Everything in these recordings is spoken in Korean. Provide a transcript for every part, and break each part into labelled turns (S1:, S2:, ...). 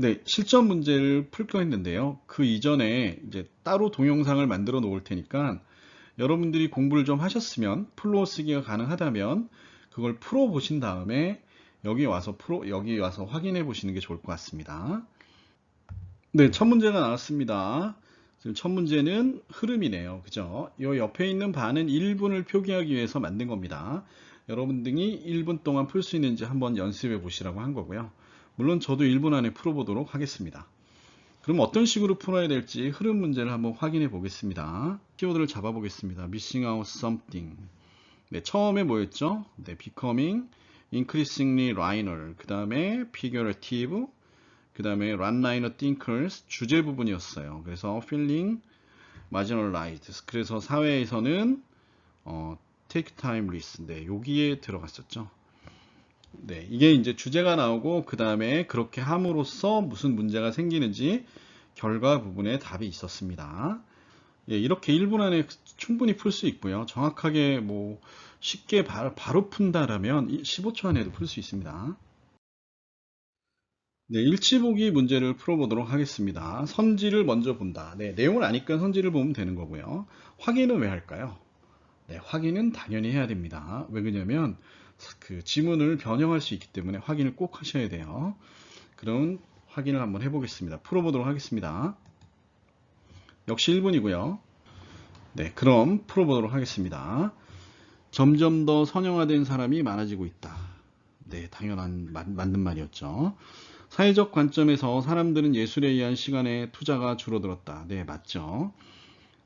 S1: 네, 실전 문제를 풀 거 했는데요. 그 이전에 이제 따로 동영상을 만들어 놓을 테니까 여러분들이 공부를 좀 하셨으면 플로어 쓰기가 가능하다면 그걸 풀어 보신 다음에 여기 와서 확인해 보시는 게 좋을 것 같습니다. 네, 첫 문제가 나왔습니다. 지금 첫 문제는 흐름이네요. 그죠? 이 옆에 있는 바는 1분을 표기하기 위해서 만든 겁니다. 여러분들이 1분 동안 풀 수 있는지 한번 연습해 보시라고 한 거고요. 물론 저도 1분 안에 풀어보도록 하겠습니다. 그럼 어떤 식으로 풀어야 될지 흐름 문제를 한번 확인해 보겠습니다. 키워드를 잡아 보겠습니다. missing out something. 네, 처음에 뭐였죠? 네, becoming, increasingly linear, 그 다음에 figurative, 그 다음에 one-liner thinkers, 주제 부분이었어요. 그래서 feeling, marginalized. 그래서 사회에서는 take time risk. 네, 여기에 들어갔었죠. 네, 이게 이제 주제가 나오고 그 다음에 그렇게 함으로써 무슨 문제가 생기는지 결과 부분에 답이 있었습니다. 예, 이렇게 1분 안에 충분히 풀 수 있고요. 정확하게 뭐 쉽게 바로 푼다라면 15초 안에도 풀 수 있습니다. 네, 일치보기 문제를 풀어보도록 하겠습니다. 선지를 먼저 본다. 네, 내용을 아니까 선지를 보면 되는 거고요. 확인은 왜 할까요? 네, 확인은 당연히 해야 됩니다. 왜 그러냐면 그 지문을 변형할 수 있기 때문에 확인을 꼭 하셔야 돼요. 그럼 확인을 한번 해보겠습니다. 풀어보도록 하겠습니다. 역시 1분이고요. 네, 그럼 풀어보도록 하겠습니다. 점점 더 선형화된 사람이 많아지고 있다. 네, 당연한 맞는 말이었죠. 사회적 관점에서 사람들은 예술에 의한 시간의 투자가 줄어들었다. 네, 맞죠.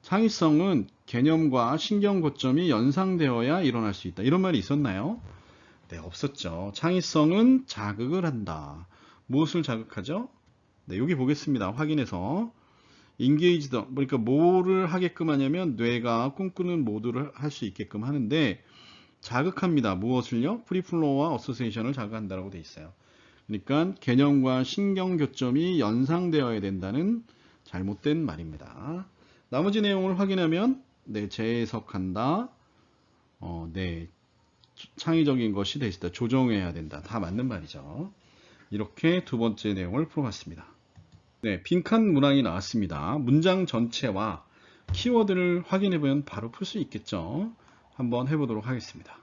S1: 창의성은 개념과 신경 고점이 연상되어야 일어날 수 있다. 이런 말이 있었나요? 네, 없었죠. 창의성은 자극을 한다. 무엇을 자극하죠? 네, 여기 보겠습니다. 확인해서. engaged, 그러니까 뭐를 하게끔 하냐면 뇌가 꿈꾸는 모드를 할 수 있게끔 하는데 자극합니다. 무엇을요? 프리플로우와 어소시에이션을 자극한다고 되어 있어요. 그러니까 개념과 신경 교점이 연상되어야 된다는 잘못된 말입니다. 나머지 내용을 확인하면 네, 재해석한다. 네, 창의적인 것이 돼 있다. 조정해야 된다. 다 맞는 말이죠. 이렇게 두 번째 내용을 풀어봤습니다. 네, 빈칸 문항이 나왔습니다. 문장 전체와 키워드를 확인해보면 바로 풀 수 있겠죠. 한번 해보도록 하겠습니다.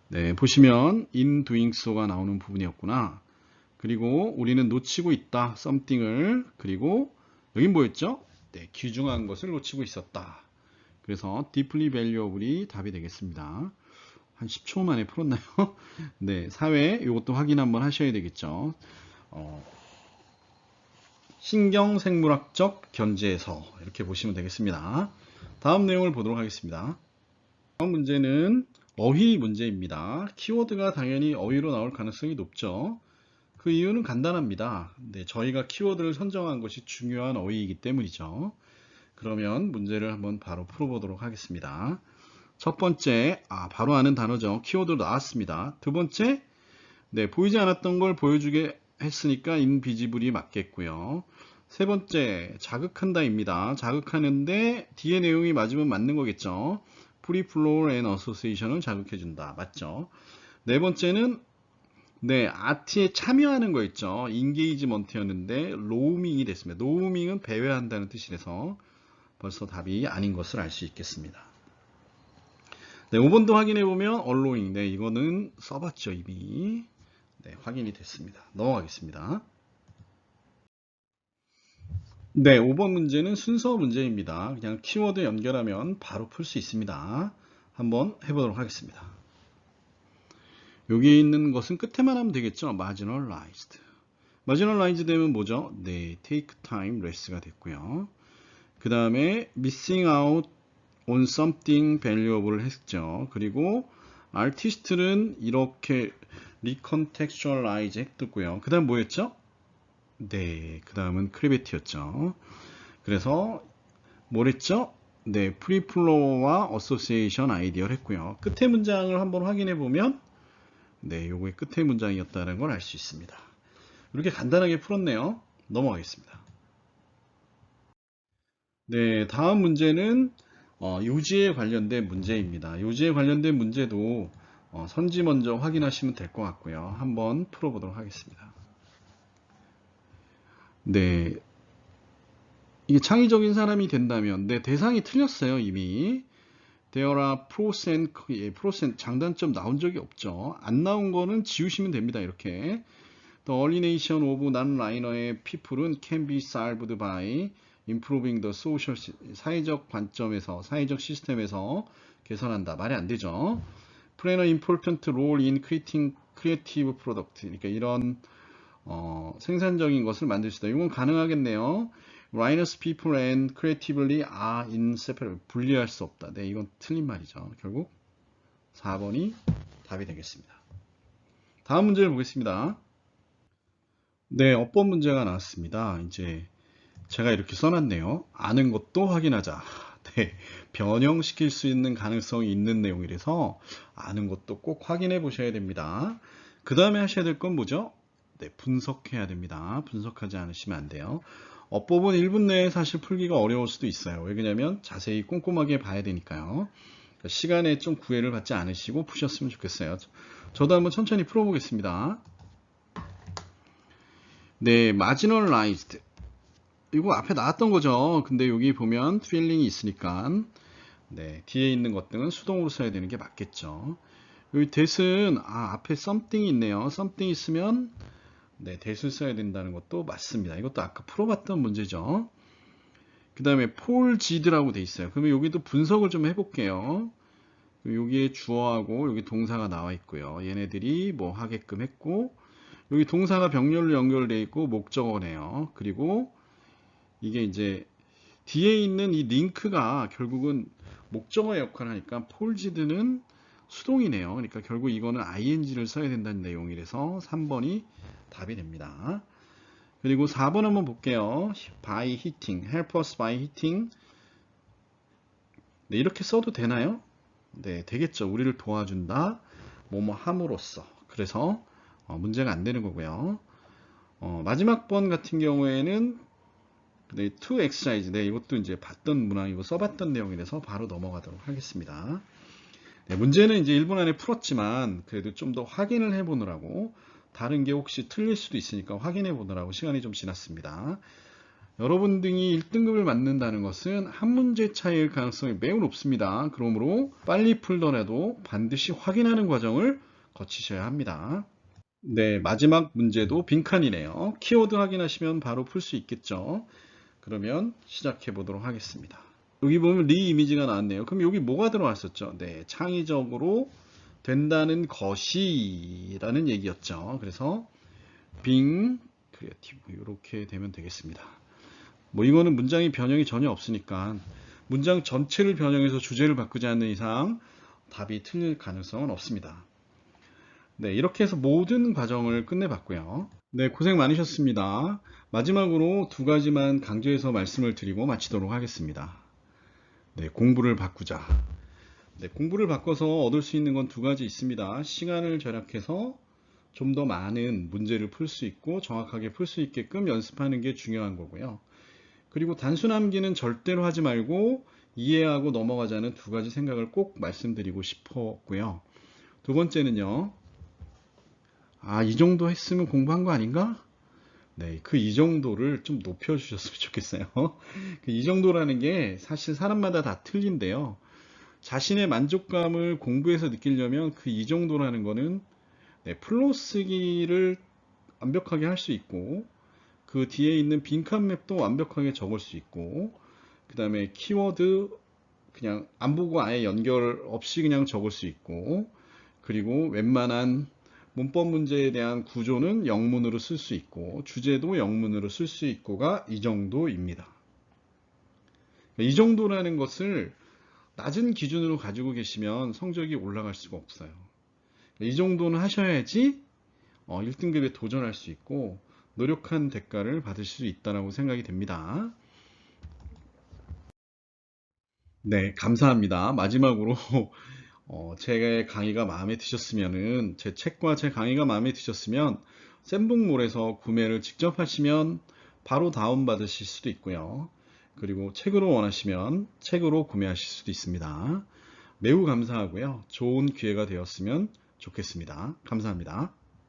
S1: 네, 보시면 in doing so가 나오는 부분이었구나. 그리고 우리는 놓치고 있다. something을. 그리고 여긴 뭐였죠? 네, 귀중한 것을 놓치고 있었다. 그래서 deeply valuable이 답이 되겠습니다. 한 10초 만에 풀었나요? 네, 사회 이것도 확인 한번 하셔야 되겠죠. 신경생물학적 견제에서 이렇게 보시면 되겠습니다. 다음 내용을 보도록 하겠습니다. 다음 문제는 어휘 문제입니다. 키워드가 당연히 어휘로 나올 가능성이 높죠. 그 이유는 간단합니다. 네, 저희가 키워드를 선정한 것이 중요한 어휘이기 때문이죠. 그러면 문제를 한번 바로 풀어보도록 하겠습니다. 첫 번째, 바로 아는 단어죠. 키워드로 나왔습니다. 두 번째, 네, 보이지 않았던 걸 보여주게 했으니까 인비지블이 맞겠고요. 세 번째, 자극한다입니다. 자극하는데 뒤에 내용이 맞으면 맞는 거겠죠. 프리플로우 앤 어소시에이션을 자극해준다. 맞죠? 네 번째는 네, 아트에 참여하는 거 있죠. 인게이지먼트였는데 로밍이 됐습니다. 로밍은 배회한다는 뜻이라서 벌써 답이 아닌 것을 알 수 있겠습니다. 네, 5번도 확인해 보면 언로잉. 네, 이거는 써봤죠 이미. 네, 확인이 됐습니다. 넘어가겠습니다. 네, 5번 문제는 순서 문제입니다. 그냥 키워드 연결하면 바로 풀 수 있습니다. 한번 해보도록 하겠습니다. 여기 있는 것은 끝에만 하면 되겠죠. marginalized. marginalized 되면 뭐죠? 네, take time less가 됐고요. 그 다음에 missing out on something valuable 했죠. 그리고 artist는 이렇게 recontextualize 했고요. 그 다음 뭐였죠? 네, 그 다음은 크리베티였죠. 그래서 뭐랬죠? 네, 프리플로어와 어소시에이션 아이디어를 했고요. 끝에 문장을 한번 확인해 보면 네, 요게 끝에 문장이었다는 걸 알 수 있습니다. 이렇게 간단하게 풀었네요. 넘어가겠습니다. 네, 다음 문제는 요지에 관련된 문제입니다. 요지에 관련된 문제도 선지 먼저 확인하시면 될 것 같고요. 한번 풀어보도록 하겠습니다. 네, 이게 창의적인 사람이 된다면, 네, 대상이 틀렸어요, 이미. There are pros and, 장단점 나온 적이 없죠. 안 나온 거는 지우시면 됩니다, 이렇게. The alienation of non-linear의 people은 can be solved by improving the social, 사회적 관점에서, 사회적 시스템에서 개선한다. 말이 안 되죠. Play an important role in creating creative product. 그러니까 이런 생산적인 것을 만들 수 있다. 이건 가능하겠네요. Linus people and creatively are inseparable. 분리할 수 없다. 네, 이건 틀린 말이죠. 결국 4번이 답이 되겠습니다. 다음 문제를 보겠습니다. 네, 어법 문제가 나왔습니다. 이제 제가 이렇게 써놨네요. 아는 것도 확인하자. 네, 변형시킬 수 있는 가능성이 있는 내용이라서 아는 것도 꼭 확인해 보셔야 됩니다. 그 다음에 하셔야 될 건 뭐죠? 네, 분석해야 됩니다. 분석하지 않으시면 안 돼요. 어법은 1분 내에 사실 풀기가 어려울 수도 있어요. 왜 그러냐면 자세히 꼼꼼하게 봐야 되니까요. 그러니까 시간에 좀 구애를 받지 않으시고 푸셨으면 좋겠어요. 저도 한번 천천히 풀어보겠습니다. 네, marginalized. 이거 앞에 나왔던 거죠. 근데 여기 보면 feeling이 있으니까 네, 뒤에 있는 것들은 수동으로 써야 되는 게 맞겠죠. 여기 that은 앞에 something이 있네요. something 있으면 네, that을 써야 된다는 것도 맞습니다. 이것도 아까 풀어봤던 문제죠. 그 다음에 폴지드라고 돼 있어요. 그러면 여기도 분석을 좀 해볼게요. 여기에 주어하고 여기 동사가 나와 있고요. 얘네들이 뭐 하게끔 했고 여기 동사가 병렬로 연결되어 있고 목적어네요. 그리고 이게 이제 뒤에 있는 이 링크가 결국은 목적어의 역할을 하니까 폴지드는 수동이네요. 그러니까 결국 이거는 ing를 써야 된다는 내용이라서 3번이 답이 됩니다. 그리고 4번 한번 볼게요. by hitting, help us by hitting. 네, 이렇게 써도 되나요? 네, 되겠죠. 우리를 도와준다. 뭐뭐 함으로써. 그래서 문제가 안 되는 거고요. 마지막 번 같은 경우에는 네, to exercise. 네, 이것도 이제 봤던 문항이고 써봤던 내용이라서 바로 넘어가도록 하겠습니다. 네, 문제는 이제 1분 안에 풀었지만 그래도 좀 더 확인을 해보느라고 다른 게 혹시 틀릴 수도 있으니까 확인해 보느라고 시간이 좀 지났습니다. 여러분들이 1등급을 맞는다는 것은 한 문제 차이일 가능성이 매우 높습니다. 그러므로 빨리 풀더라도 반드시 확인하는 과정을 거치셔야 합니다. 네, 마지막 문제도 빈칸이네요. 키워드 확인하시면 바로 풀 수 있겠죠. 그러면 시작해 보도록 하겠습니다. 여기 보면 리 이미지가 나왔네요. 그럼 여기 뭐가 들어왔었죠? 네, 창의적으로 된다는 것이 라는 얘기였죠. 그래서 being creative 이렇게 되면 되겠습니다. 뭐 이거는 문장이 변형이 전혀 없으니까 문장 전체를 변형해서 주제를 바꾸지 않는 이상 답이 틀릴 가능성은 없습니다. 네, 이렇게 해서 모든 과정을 끝내봤고요. 네, 고생 많으셨습니다. 마지막으로 두 가지만 강조해서 말씀을 드리고 마치도록 하겠습니다. 네, 공부를 바꾸자. 네, 공부를 바꿔서 얻을 수 있는 건 두 가지 있습니다. 시간을 절약해서 좀 더 많은 문제를 풀 수 있고 정확하게 풀 수 있게끔 연습하는 게 중요한 거고요. 그리고 단순 암기는 절대로 하지 말고 이해하고 넘어가자는 두 가지 생각을 꼭 말씀드리고 싶었고요. 두 번째는요. 이 정도 했으면 공부한 거 아닌가? 네, 그 이 정도를 좀 높여주셨으면 좋겠어요. 그 이 정도라는 게 사실 사람마다 다 틀린데요. 자신의 만족감을 공부해서 느끼려면 그 이 정도라는 거는 네, 풀로쓰기를 완벽하게 할 수 있고 그 뒤에 있는 빈칸 맵도 완벽하게 적을 수 있고 그 다음에 키워드 그냥 안 보고 아예 연결 없이 그냥 적을 수 있고 그리고 웬만한 문법 문제에 대한 구조는 영문으로 쓸 수 있고 주제도 영문으로 쓸 수 있고가 이 정도입니다. 이 정도라는 것을 낮은 기준으로 가지고 계시면 성적이 올라갈 수가 없어요. 이 정도는 하셔야지 1등급에 도전할 수 있고 노력한 대가를 받으실 수 있다고 생각이 됩니다. 네, 감사합니다. 마지막으로 제 강의가 마음에 드셨으면은 제 책과 제 강의가 마음에 드셨으면 샘북몰에서 구매를 직접 하시면 바로 다운받으실 수도 있고요. 그리고 책으로 원하시면 책으로 구매하실 수도 있습니다. 매우 감사하고요. 좋은 기회가 되었으면 좋겠습니다. 감사합니다.